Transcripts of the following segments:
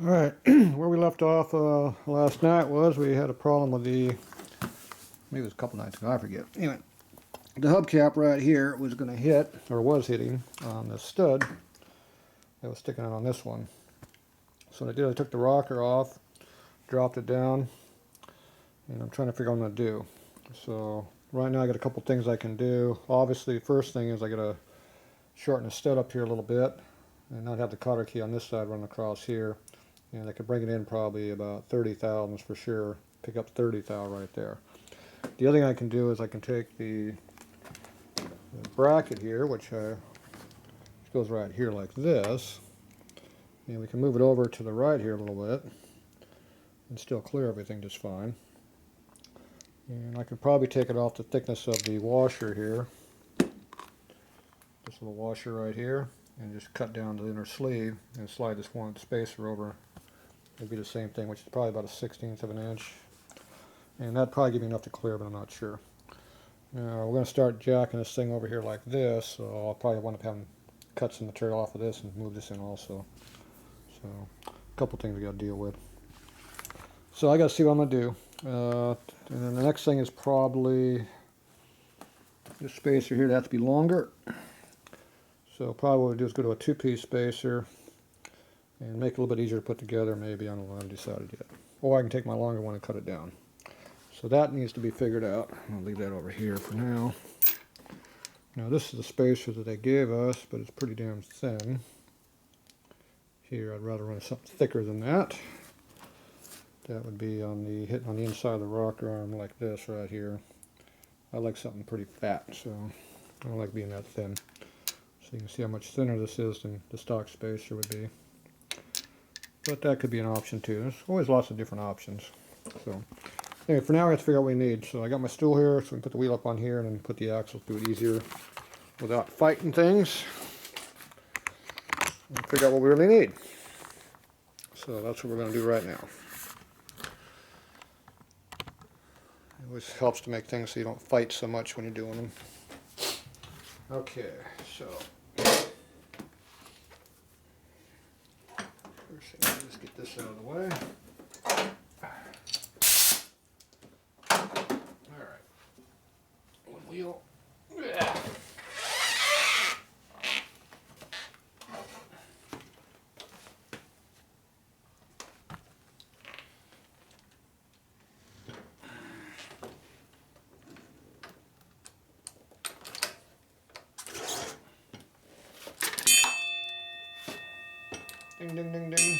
Alright, where we left off last night was we had a problem with maybe it was a couple nights ago, I forget. Anyway, the hubcap right here was going to hit, or was hitting, on the stud that was sticking out on this one. So what I did, I took the rocker off, dropped it down, and I'm trying to figure out what I'm going to do. So right now I got a couple things I can do. Obviously, the first thing is I got to shorten the stud up here a little bit and not have the cotter key on this side run across here. And I could bring it in probably about 30 thousandths for sure. Pick up 30 thou right there. The other thing I can do is I can take the bracket here, which goes right here like this, and we can move it over to the right here a little bit and still clear everything just fine. And I could probably take it off the thickness of the washer here, this little washer right here, and just cut down the inner sleeve and slide this one spacer over. It'd be the same thing, which is probably about a 1/16 of an inch. And that'd probably give me enough to clear, but I'm not sure. Now, we're going to start jacking this thing over here like this, so I'll probably wind up having to cut some material off of this and move this in also. So, a couple things we got to deal with. So I got to see what I'm going to do. And then the next thing is probably this spacer here. That has to be longer. So probably what we'll do is go to a 2-piece spacer and make it a little bit easier to put together, maybe. I don't know, I haven't decided yet. Or I can take my longer one and cut it down. So that needs to be figured out. I'll leave that over here for now. Now this is the spacer that they gave us, but it's pretty damn thin. Here I'd rather run something thicker than that. That would be hitting on the inside of the rocker arm like this right here. I like something pretty fat, so I don't like being that thin. So you can see how much thinner this is than the stock spacer would be. But that could be an option too. There's always lots of different options. So anyway, for now we have to figure out what we need. So I got my stool here, so we can put the wheel up on here and then put the axle to it easier without fighting things. And figure out what we really need. So that's what we're going to do right now. It always helps to make things so you don't fight so much when you're doing them. Okay, so first thing, let's get this out of the way. Alright. One wheel. Ding, ding, ding, ding.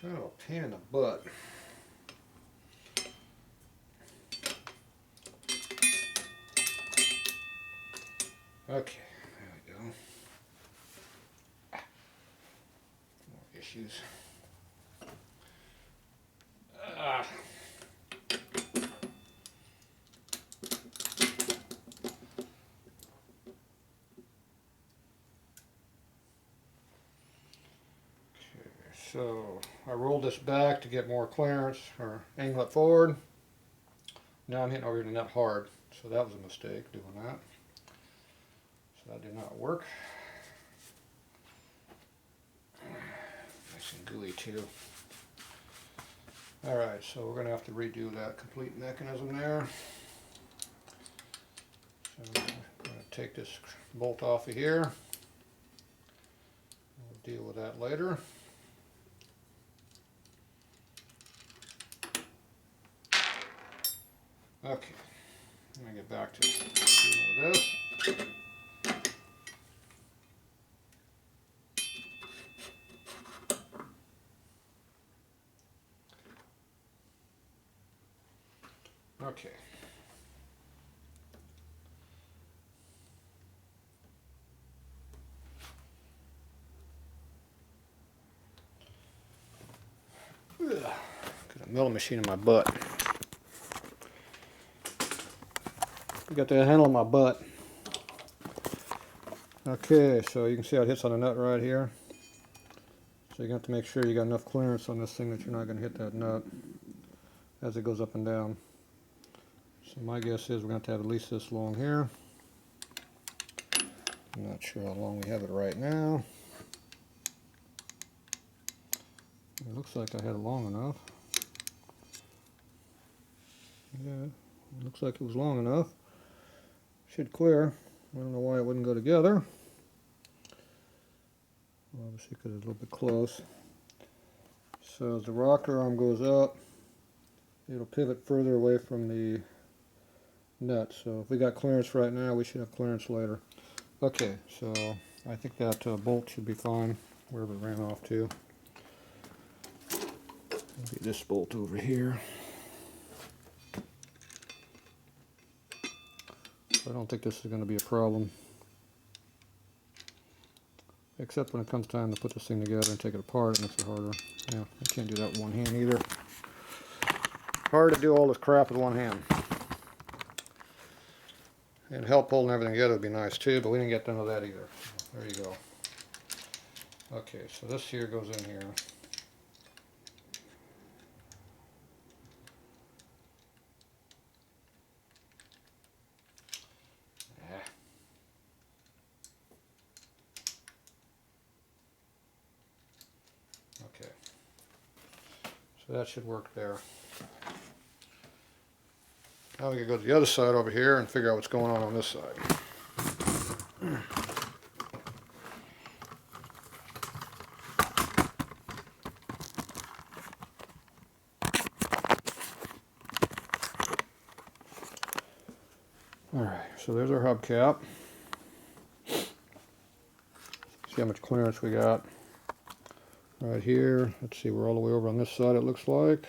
Kind of a pain in the butt. Okay, there we go. More issues. So I rolled this back to get more clearance, or angle it forward. Now I'm hitting over here the nut hard, so that was a mistake doing that. So that did not work. Nice and gooey too. Alright, so we're going to have to redo that complete mechanism there. So I'm going to take this bolt off of here. We'll deal with that later. Okay, let me get back to dealing with this. Okay. Ugh. Got a milling machine in my butt. Got the handle on my butt. Okay, so you can see how it hits on the nut right here. So you have to make sure you got enough clearance on this thing that you're not going to hit that nut as it goes up and down. So my guess is we're going to have at least this long here. I'm not sure how long we have it right now. It looks like I had it long enough. Yeah, it looks like it was long enough. Should clear. I don't know why it wouldn't go together. Obviously because it's a little bit close. So as the rocker arm goes up, it'll pivot further away from the nut. So if we got clearance right now, we should have clearance later. Okay, so I think that bolt should be fine wherever it ran off to. Get this bolt over here. So I don't think this is going to be a problem. Except when it comes time to put this thing together and take it apart, it makes it harder. Yeah, I can't do that with one hand either. Hard to do all this crap with one hand. And help holding everything together would be nice too, but we didn't get done with that either. There you go. Okay, so this here goes in here. Okay. So that should work there. Now we can go to the other side over here and figure out what's going on this side. Alright, so there's our hubcap. See how much clearance we got right here. Let's see, we're all the way over on this side, it looks like.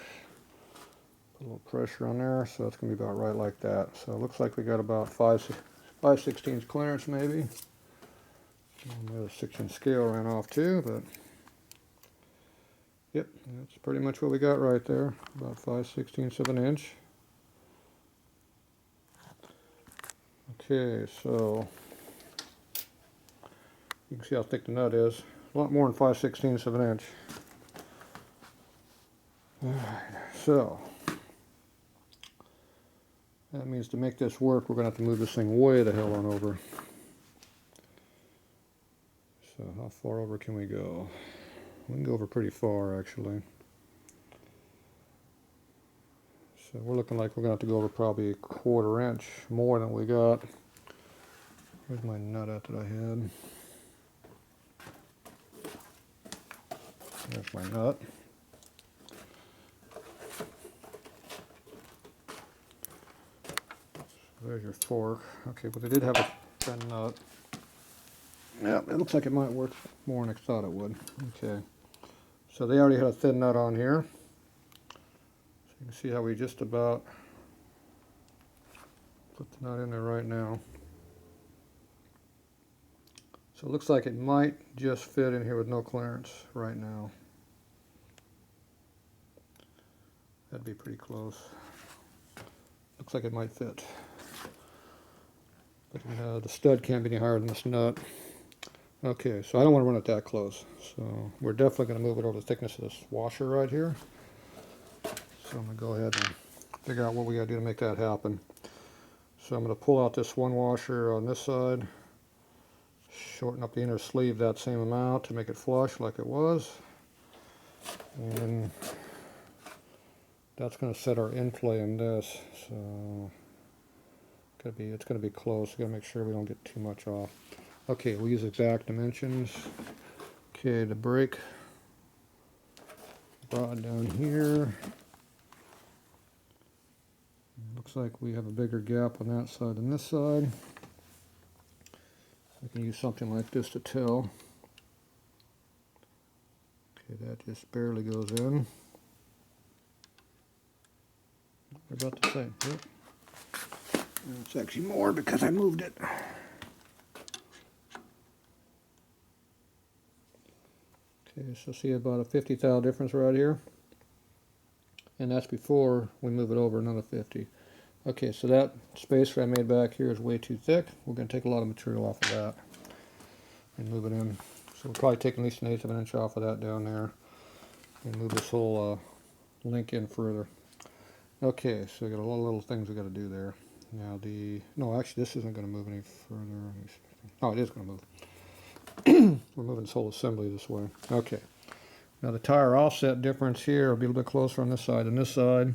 Put a little pressure on there, so it's going to be about right like that. So it looks like we got about 5/16 clearance maybe. The other 6-inch scale ran off too, but yep, that's pretty much what we got right there. About 5/16 of an inch. Okay, so you can see how thick the nut is. A lot more than 5/16 of an inch. Alright, so that means to make this work, we're going to have to move this thing way the hell on over. So how far over can we go? We can go over pretty far, actually. So we're looking like we're going to have to go over probably a 1/4 inch more than we got. Where's my nut at that I had? There's my nut. There's your fork. Okay, but they did have a thin nut. Yeah, it looks like it might work more than I thought it would. Okay, so they already had a thin nut on here. So you can see how we just about put the nut in there right now. So it looks like it might just fit in here with no clearance right now. That'd be pretty close. Looks like it might fit. But the stud can't be any higher than this nut. Okay, so I don't want to run it that close. So we're definitely going to move it over the thickness of this washer right here. So I'm going to go ahead and figure out what we got to do to make that happen. So I'm going to pull out this one washer on this side, shorten up the inner sleeve that same amount to make it flush like it was. And that's going to set our end play in this. So it's going to be close. We've got to make sure we don't get too much off. Okay, we'll use exact dimensions. Okay, the brake rod down here. Looks like we have a bigger gap on that side than this side. I can use something like this to tell. Okay, that just barely goes in. about the same. Yep. It's actually more because I moved it. Okay, so see about a 50 thou difference right here. And that's before we move it over another 50. Okay, so that spacer I made back here is way too thick. We're going to take a lot of material off of that and move it in. So we'll probably take at least 1/8 of an inch off of that down there and move this whole link in further. Okay, so we got a lot of little things we got to do there. Now no, actually this isn't going to move any further. Oh, it is going to move. We're moving this whole assembly this way. Okay. Now the tire offset difference here will be a little bit closer on this side than this side.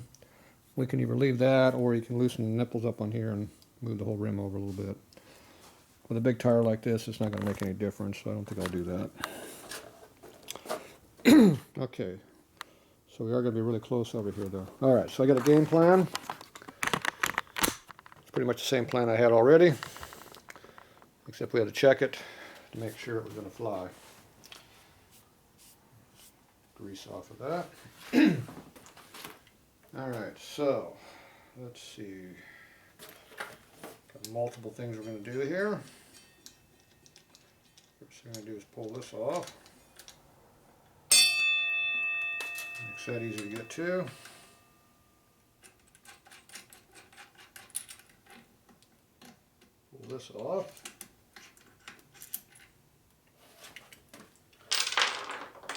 We can either leave that or you can loosen the nipples up on here and move the whole rim over a little bit. With a big tire like this, it's not going to make any difference, so I don't think I'll do that. Okay, so we are going to be really close over here though. Alright, so I got a game plan. It's pretty much the same plan I had already, except we had to check it to make sure it was going to fly. Grease off of that. Alright, so let's see. Got multiple things we're going to do here. First thing I'm going to do is pull this off. Makes that easy to get to. Pull this off.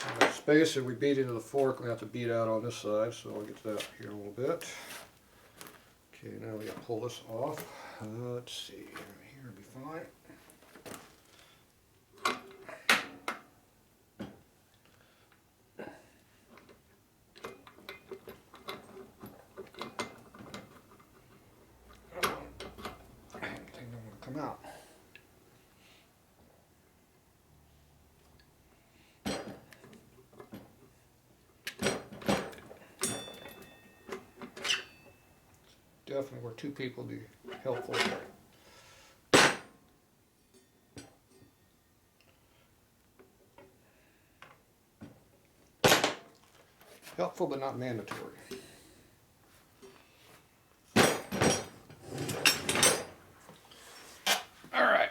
And the spacer we beat into the fork, we have to beat out on this side, so I'll get to that here in a little bit. Okay, now we got to pull this off. Let's see, here will be fine. Come out. Definitely where two people would be helpful. Helpful but not mandatory. Alright.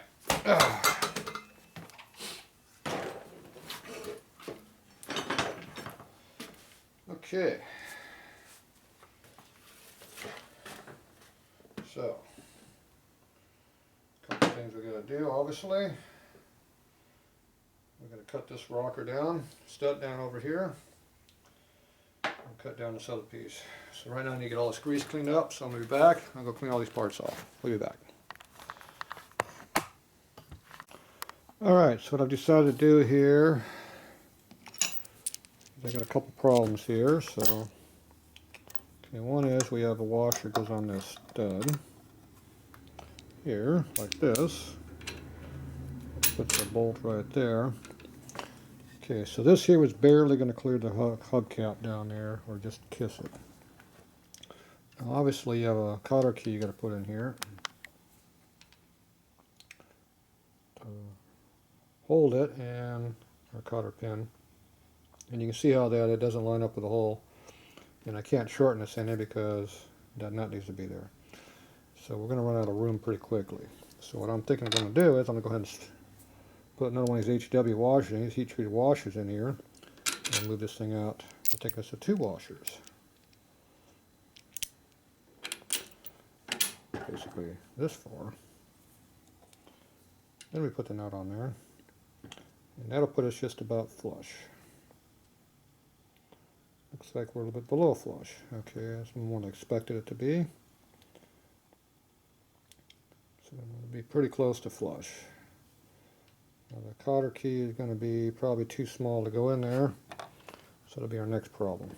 Okay. So, a couple things we got to do, obviously. We're going to cut this rocker down, stud down over here, and cut down this other piece. So right now I need to get all this grease cleaned up, so I'm going to be back. I'll go clean all these parts off. We'll be back. Alright, so what I've decided to do here is I got a couple problems here. So, okay, one is we have a washer that goes on this stud here, like this. Put the bolt right there. Okay, so this here was barely going to clear the hubcap down there, or just kiss it. Now obviously you have a cotter key you got to put in here. Hold it, and our cotter pin, and you can see how that it doesn't line up with the hole, and I can't shorten this any because that nut needs to be there. So we're going to run out of room pretty quickly. So what I'm thinking I'm going to do is I'm going to go ahead and put another one of these HW washers, these heat treated washers in here, and move this thing out. It'll take us to 2 washers. Basically this far. Then we put the nut on there. And that'll put us just about flush. Looks like we're a little bit below flush. Okay, that's more than I expected it to be. So it'll be pretty close to flush. Now the cotter key is going to be probably too small to go in there. So that'll be our next problem.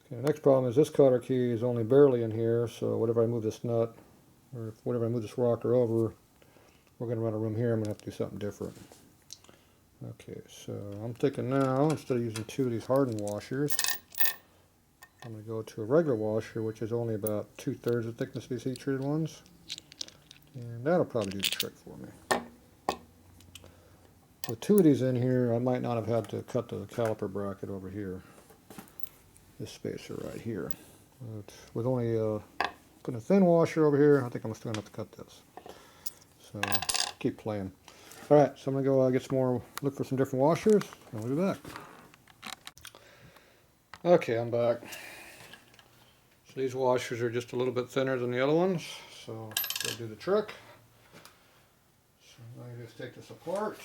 Okay, the next problem is this cotter key is only barely in here, so whatever I move this nut, or whatever I move this rocker over, we're going to run out of room here. I'm going to have to do something different. Okay, so I'm thinking now, instead of using 2 of these hardened washers, I'm going to go to a regular washer, which is only about 2/3 the thickness of these heat treated ones. And that'll probably do the trick for me. With 2 of these in here, I might not have had to cut the caliper bracket over here. This spacer right here. But with only putting a thin washer over here, I think I'm still gonna have to cut this. So keep playing. All right, so I'm gonna go get some more, look for some different washers, and we'll be back. Okay, I'm back. So these washers are just a little bit thinner than the other ones, so they'll do the trick. So now you just take this apart.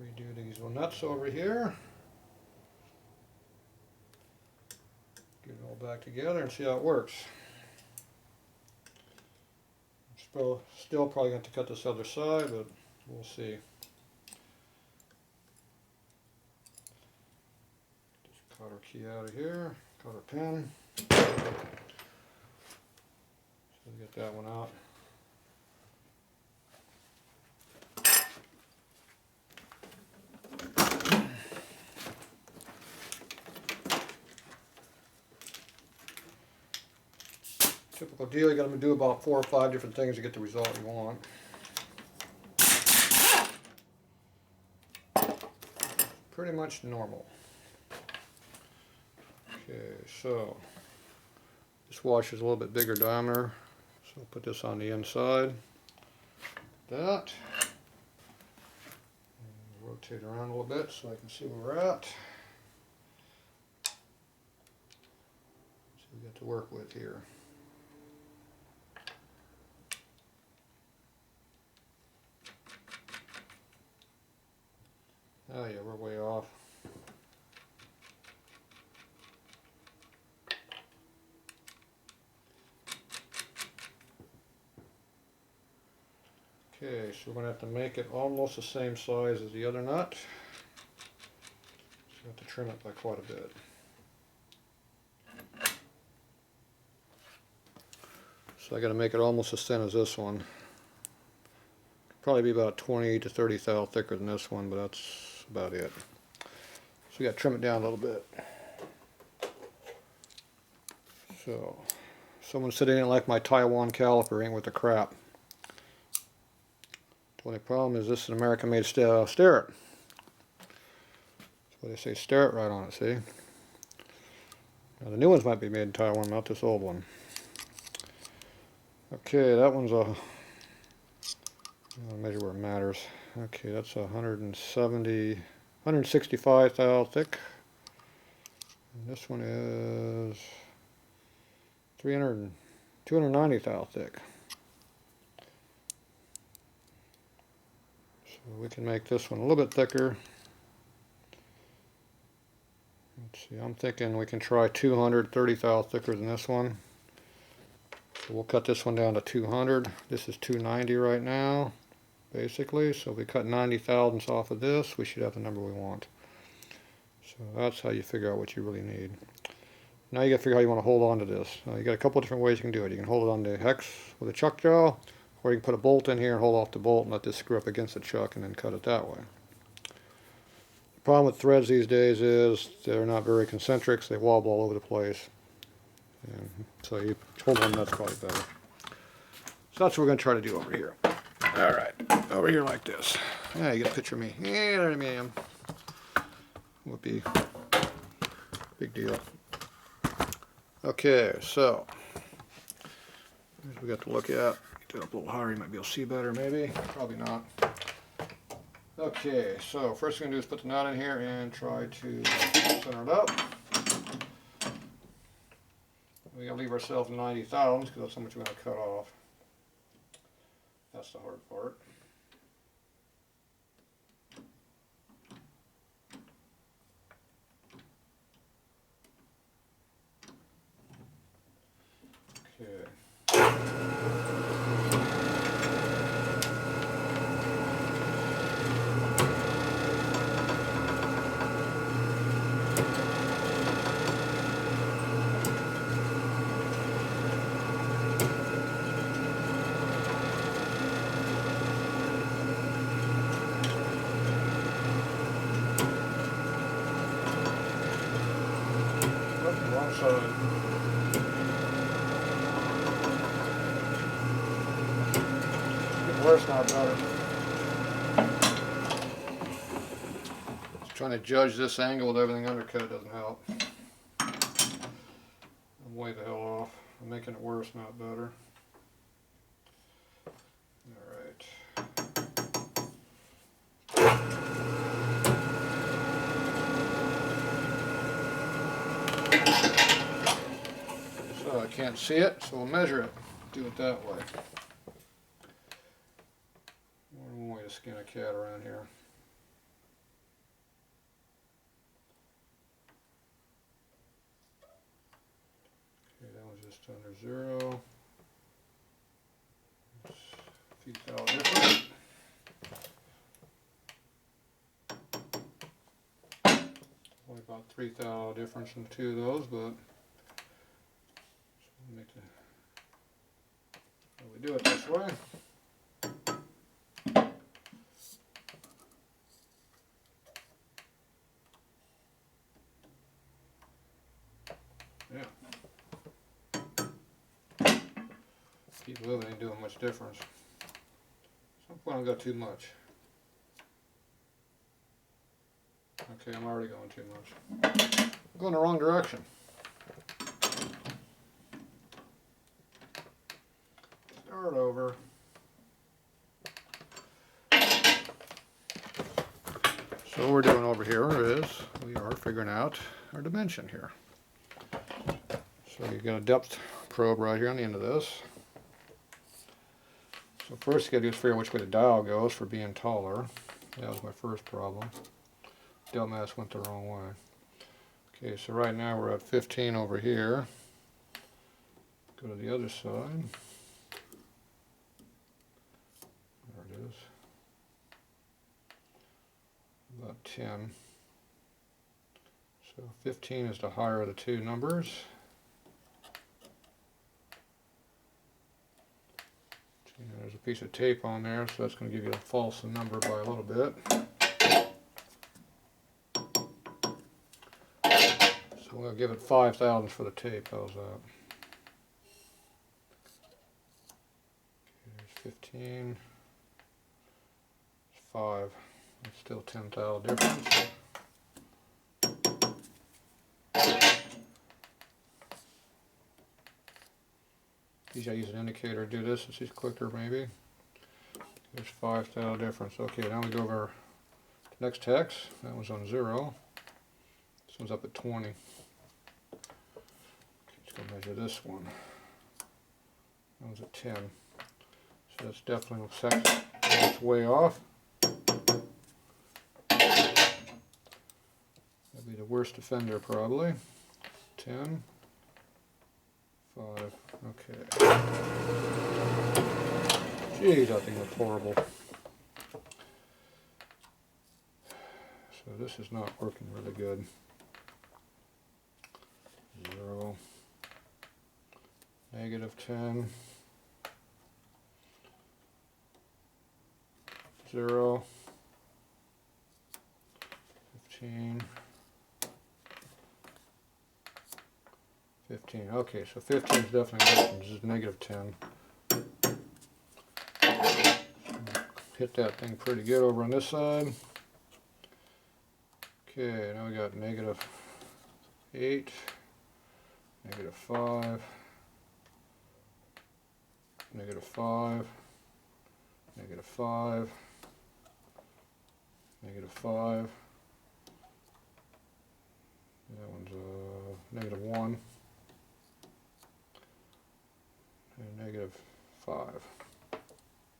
Redo these little nuts over here. Get it all back together and see how it works. Still probably going to cut this other side, but we'll see. Just cut our key out of here, cut our pin. So get that one out. Typical deal, you got to do about 4 or 5 different things to get the result you want. Pretty much normal. Okay, so this washer is a little bit bigger diameter, so I'll put this on the inside. That. And rotate around a little bit so I can see where we're at. So we got to work with here. Oh yeah, we're way off. Okay, so we're going to have to make it almost the same size as the other nut. So we have to trim it by quite a bit. So I got to make it almost as thin as this one. Probably be about 20 to 30 thou thicker than this one, but that's about it. So we got to trim it down a little bit. So someone said they didn't like my Taiwan caliper, ain't worth the crap. The only problem is this is an American-made sterret. That's why they say sterret right on it, see? Now the new ones might be made in Taiwan, not this old one. Okay, that one's a, I'll measure where it matters. Okay, that's 165 thou thick. And this one is 290 thou thick. So we can make this one a little bit thicker. Let's see, I'm thinking we can try 230 thou thicker than this one. So we'll cut this one down to 200. This is 290 right now, basically. So if we cut 90 thousandths off of this, we should have the number we want. So that's how you figure out what you really need. Now you got to figure out how you want to hold on to this. You got a couple different ways you can do it. You can hold it on the hex with a chuck jaw, or you can put a bolt in here and hold off the bolt and let this screw up against the chuck and then cut it that way. The problem with threads these days is they're not very concentric, so they wobble all over the place. And so you hold on, that's probably better. So that's what we're going to try to do over here. Alright, over here like this. Yeah, you get a picture of me. Yeah, there I am. Whoopee. Big deal. Okay, so here's what we got to look at. Get it up a little higher, you might be able to see better maybe. Probably not. Okay, so first thing I'm going to do is put the knot in here and try to center it up. We gotta leave ourselves 90 thousandths because that's how much we're going to cut off. That's the hard part. Okay. Wrong side. Getting worse, not better. Let's try trying to judge this angle with everything undercut doesn't help. I'm way the hell off. I'm making it worse, not better. Alright. So I can't see it, so we'll measure it. Do it that way. One way to skin a cat around here. Okay, that one's just under 0. It's a few thou different. Only about 3 thou difference in 2 of those, but make the, we do it this way. Yeah. Keep moving, ain't doing much difference. At some point I'll go too much. Okay, I'm already going too much. I'm going the wrong direction. Start over. So what we're doing over here is we are figuring out our dimension here. So you've got a depth probe right here on the end of this. So first you got to do is figure out which way the dial goes for being taller. That was my first problem. Dumbass went the wrong way. Okay, so right now we're at 15 over here. Go to the other side. There it is. About 10. So 15 is the higher of the two numbers. There's a piece of tape on there, so that's going to give you a false number by a little bit. So we'll give it 5 thousandths for the tape. How's that? Okay, there's 15. It's 5. It's still 10 thou difference. Usually I use an indicator to do this. It's just quicker maybe. There's 5 thou difference. Okay, now we go over the next hex. That one's on 0. This one's up at 20. Okay, let's go measure this one. That one's at 10. So that's definitely it's way off. That'd be the worst offender probably. 10. 5. Okay. Jeez, that thing looks horrible. So this is not working really good. 0. -10. 0. 15. 15. Okay, so 15 is definitely working. This is -10. Hit that thing pretty good over on this side. Okay, now we got -8, -5, -5, -5, -5. That one's -1. And -5.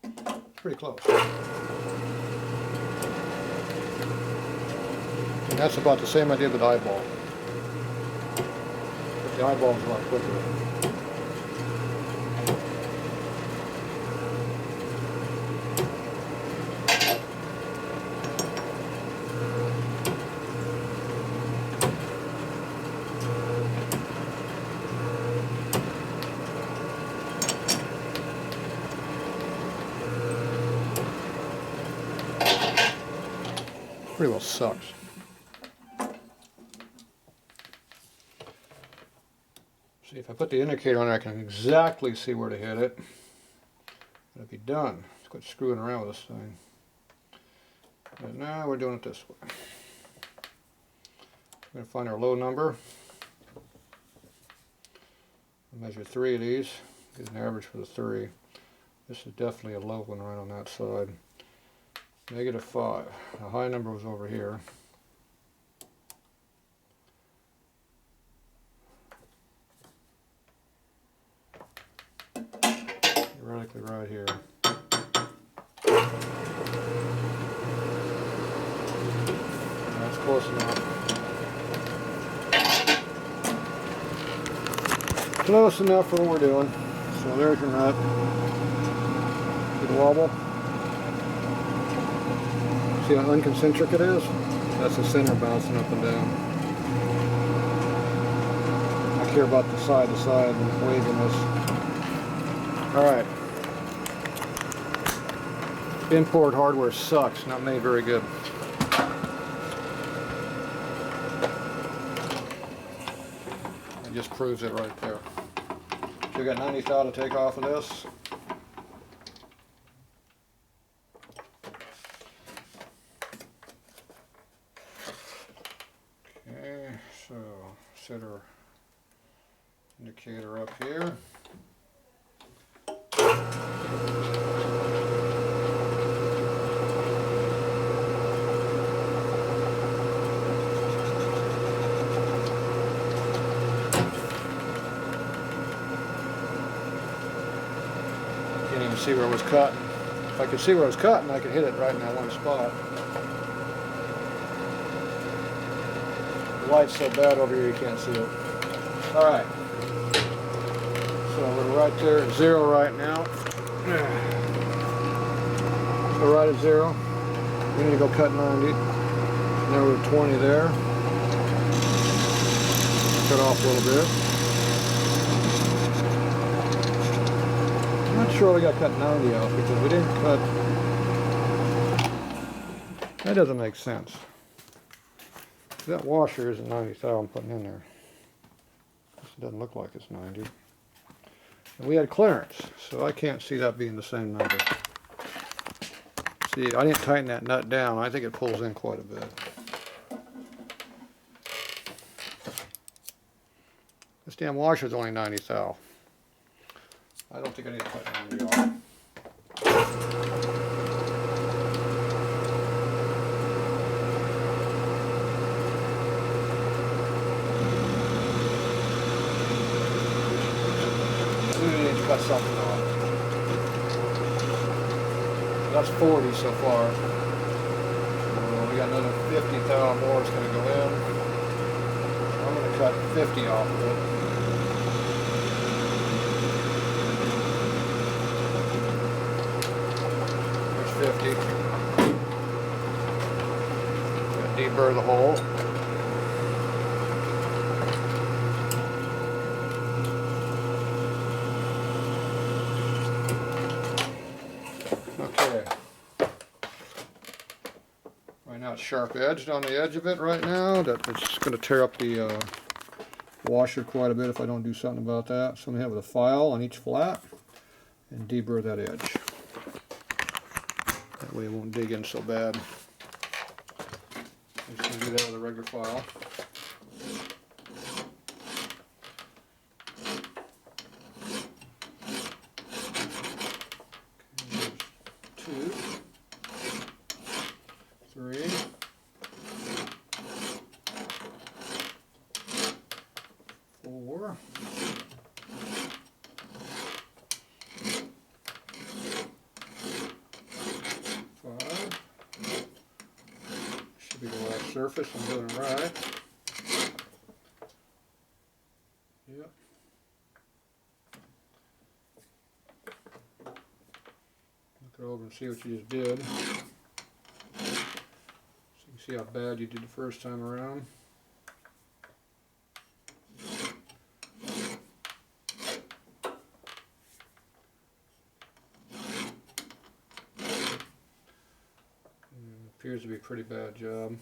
It's pretty close. And that's about the same I did with the eyeball. But the eyeball is a lot quicker. Pretty well sucks. See, if I put the indicator on there, I can exactly see where to hit it. It'll be done. Let's quit screwing around with this thing. But now we're doing it this way. going to find our low number. I'll measure 3 of these, get an average for the 3. This is definitely a low one right on that side. -5. The high number was over here. Theoretically right here. That's close enough. Close enough for what we're doing. So there's your nut. Good wobble. See how unconcentric it is? That's the center bouncing up and down. I care about the side to side and waviness. Alright. Import hardware sucks, not made very good. It just proves it right there. So we got 90 thou to take off of this. Okay, so set our indicator up here. Can't even see where it was cutting. If I could see where it was cutting, I could hit it right in that one spot. The light's so bad over here you can't see it. Alright. So we're right there at 0 right now. So right at 0. We need to go cut 90. Now we're at 20 there. Cut off a little bit. I'm not sure we got cut 90 off because we didn't cut. That doesn't make sense. That washer isn't 90 thou I'm putting in there. This doesn't look like it's 90. And we had clearance, so I can't see that being the same number. See, I didn't tighten that nut down. I think it pulls in quite a bit. This damn washer's only 90 thou. I don't think I need to cut 90 off. Cut something off. That's 40 so far. We got another 50 thou more is going to go in. I'm going to cut 50 off of it. There's 50. Deburr the hole. Okay. Right now it's sharp edged on the edge of it right now. It's going to tear up the washer quite a bit if I don't do something about that. So I'm going to have the file on each flat and deburr that edge. That way it won't dig in so bad. I'm just going to do that with a regular file. Okay, 2, 3, 4, 5. Should be the last surface. I'm doing it right. Yep. Look it over and see what you just did. So you can see how bad you did the first time around. Appears to be a pretty bad job.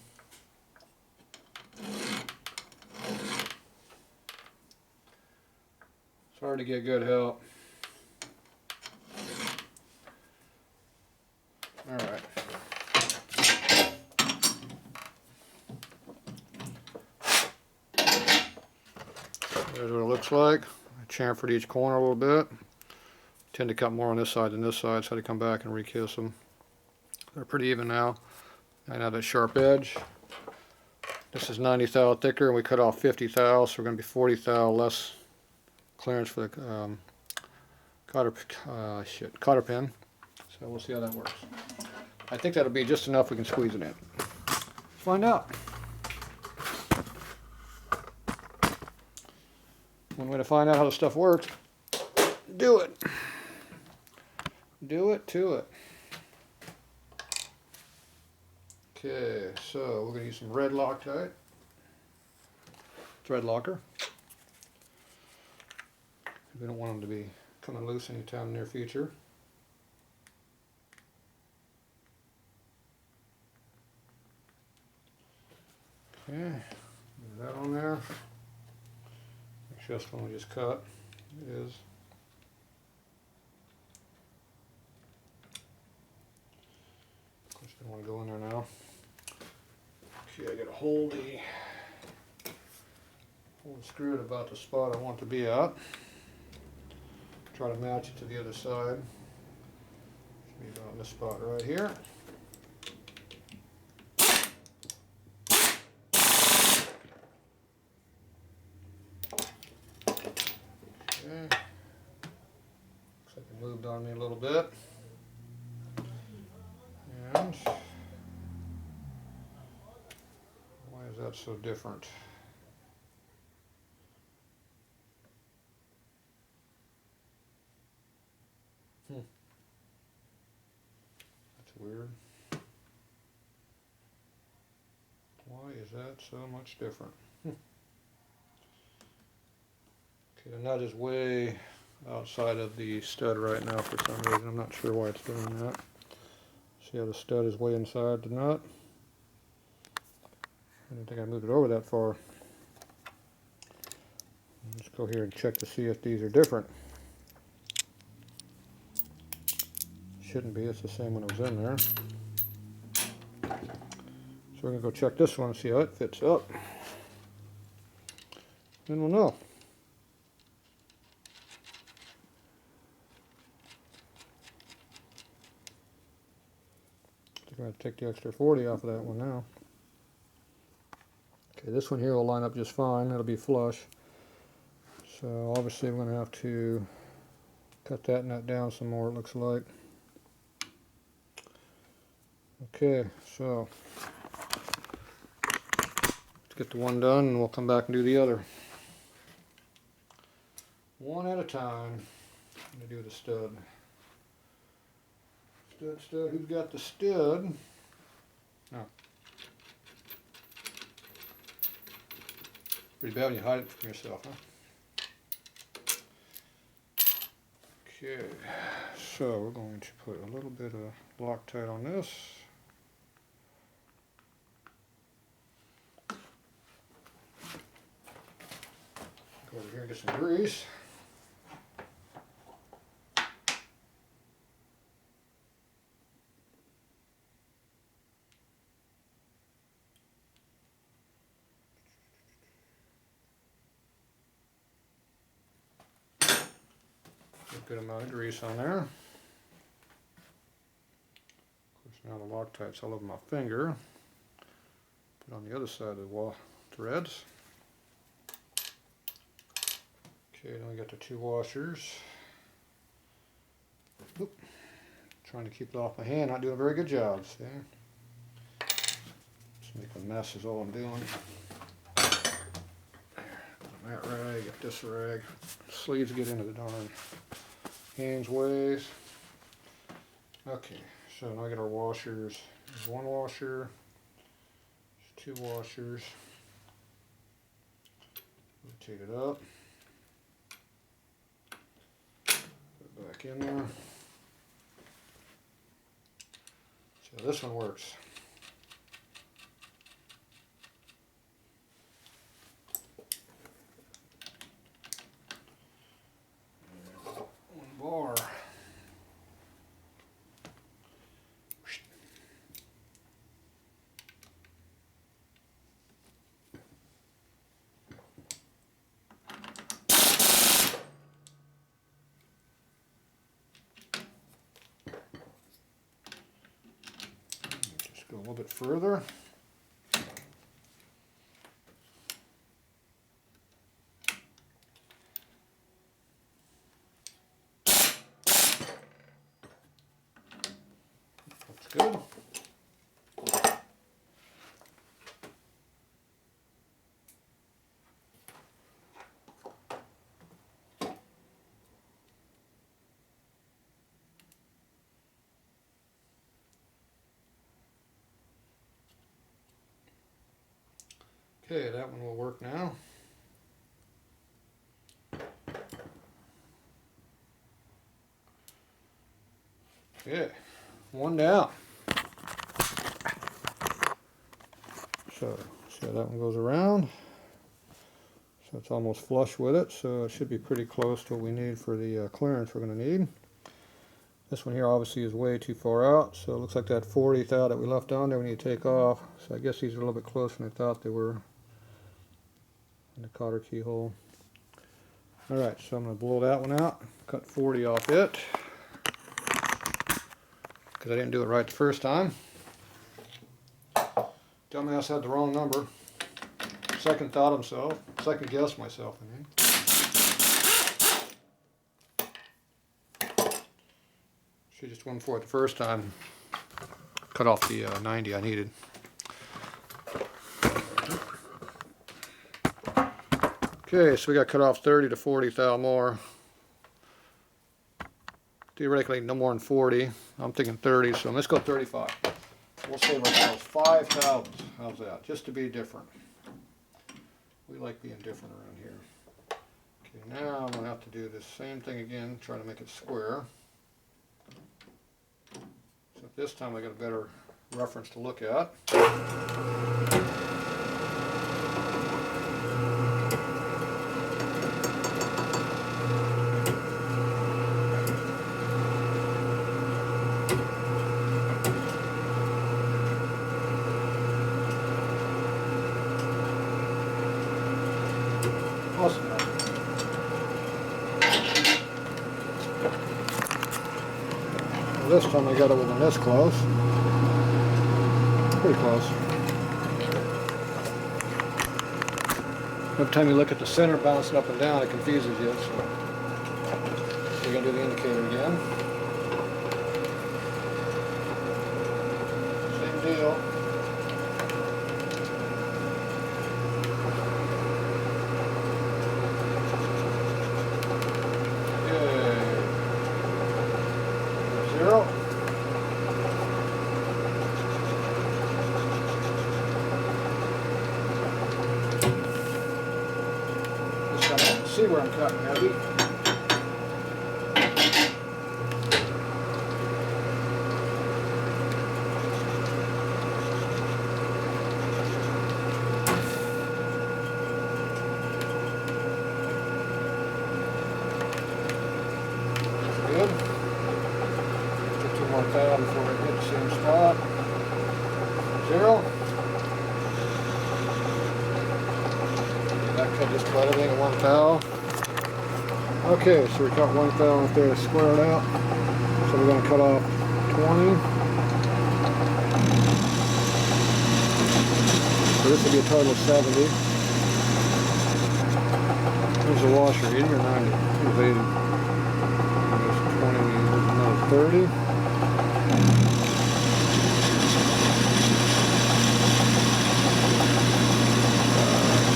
It's hard to get good help. Alright. There's what it looks like. I chamfered each corner a little bit. Tend to cut more on this side than this side, so I had to come back and re-kiss them. They're pretty even now. I have that sharp edge. This is 90 thou thicker, and we cut off 50 thou, so we're going to be 40 thou less clearance for the cotter pin. So we'll see how that works. I think that'll be just enough. We can squeeze it in. Let's find out. One way to find out how the stuff works: do it. Do it to it. Okay, so we're going to use some red Loctite. Thread locker. We don't want them to be coming loose anytime in the near future. Okay, get that on there. Make sure that's the one we just cut. It is. Of course, I don't want to go in there now. Okay, I got to hold the screw at about the spot I want to be at. Try to match it to the other side. Should be about this spot right here. Okay. Looks like it moved on me a little bit. And why is that so different? That's weird. Why is that so much different? Okay, the nut is way outside of the stud right now for some reason. I'm not sure why it's doing that. See how the stud is way inside the nut? I didn't think I moved it over that far. Let's go here and check to see if these are different. Shouldn't be, it's the same one that was in there. So we're going to go check this one and see how it fits up. Then we'll know. I'm going to take the extra 40 off of that one now. Okay, this one here will line up just fine. It'll be flush. So obviously we're going to have to cut that nut down some more, it looks like. Okay, so let's get the one done and we'll come back and do the other. One at a time. I'm going to do the stud. Stud, who's got the stud? No. Pretty bad when you hide it from yourself, huh? Okay, so we're going to put a little bit of Loctite on this. Go over here and get some grease. Good amount of grease on there. Of course, now the Loctite's all over my finger. Put on the other side of the wall threads. Okay, then we got the two washers. Oop. Trying to keep it off my hand, not doing a very good job. See? Just make a mess is all I'm doing. That rag, got this rag. Sleeves get into the darn hands ways. Okay, so now I got our washers. There's one washer, there's two washers. Rotate it up. Put it back in there. So this one works. Bar. little bit further. That's good. Okay, that one will work now. Okay, one down. So, see how that one goes around? So it's almost flush with it, so it should be pretty close to what we need for the clearance we're going to need. This one here obviously is way too far out, so it looks like that 40th out that we left on there we need to take off. So I guess these are a little bit closer than I thought they were in the cotter keyhole. Alright, so I'm going to blow that one out, cut 40 off it, because I didn't do it right the first time. Dumbass had the wrong number. Second thought himself, second guessed myself, I mean. She just went for it the first time. Cut off the 90 I needed. Okay, so we got cut off 30 to 40 thou more. Theoretically, no more than 40. I'm thinking 30, so let's go 35. We'll save ourselves 5 thou. How's that? Just to be different. We like being different around here. Okay, now I'm going to have to do this same thing again, try to make it square. So this time I got a better reference to look at. Close enough. Well, this time I got it within this close. Pretty close. Every time you look at the center bouncing up and down, it confuses you. So we're going to do the indicator again. Same deal. Zero. Just gotta see where I'm cutting heavy. Good. More thou before I hit the same spot. Zero. That cut just about everything at 1 thou. Okay, so we cut 1 thou off there to square it out. So we're going to cut off 20. So this will be a total of 70. There's the washer, 80 or 90? Here's 80. There's 20, there's another 30.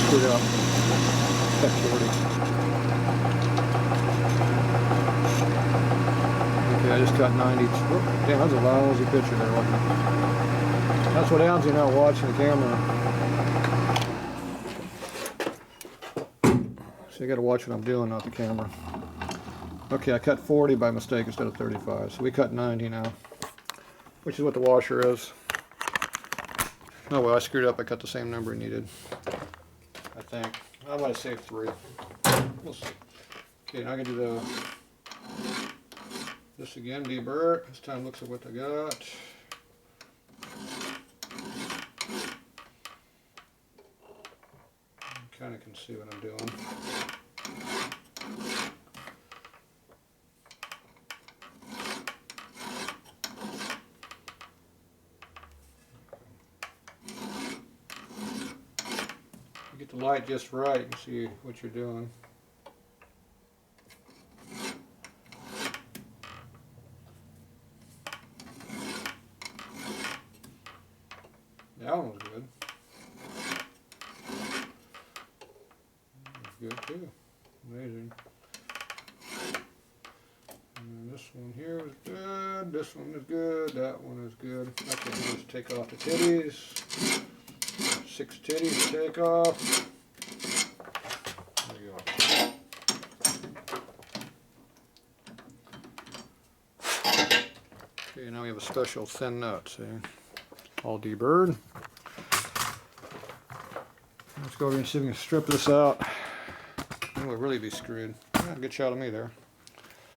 Screwed up. Cut 40. Okay, I just cut 90. Oh, damn, that's a lousy picture there, wasn't it? That's what happens when you're not watching the camera. So you gotta watch what I'm doing, not the camera. Okay, I cut 40 by mistake instead of 35. So we cut 90 now, which is what the washer is. Oh well, I screwed up. I cut the same number I needed. I think. I might have saved 3. We'll see. Okay, now I can do this again, deburr it. This time looks at what I got. Kind of can see what I'm doing. the light just right, you can see what you're doing. That one was good. That was good too. Amazing. And this one here is good. This one is good. That one is good. I can just take off the titties. 6 titties to take off. There you go. Okay, now we have a special thin nut, see? All deburred. Let's go over and see if we can strip this out. It will really be screwed. Yeah, good shot of me there.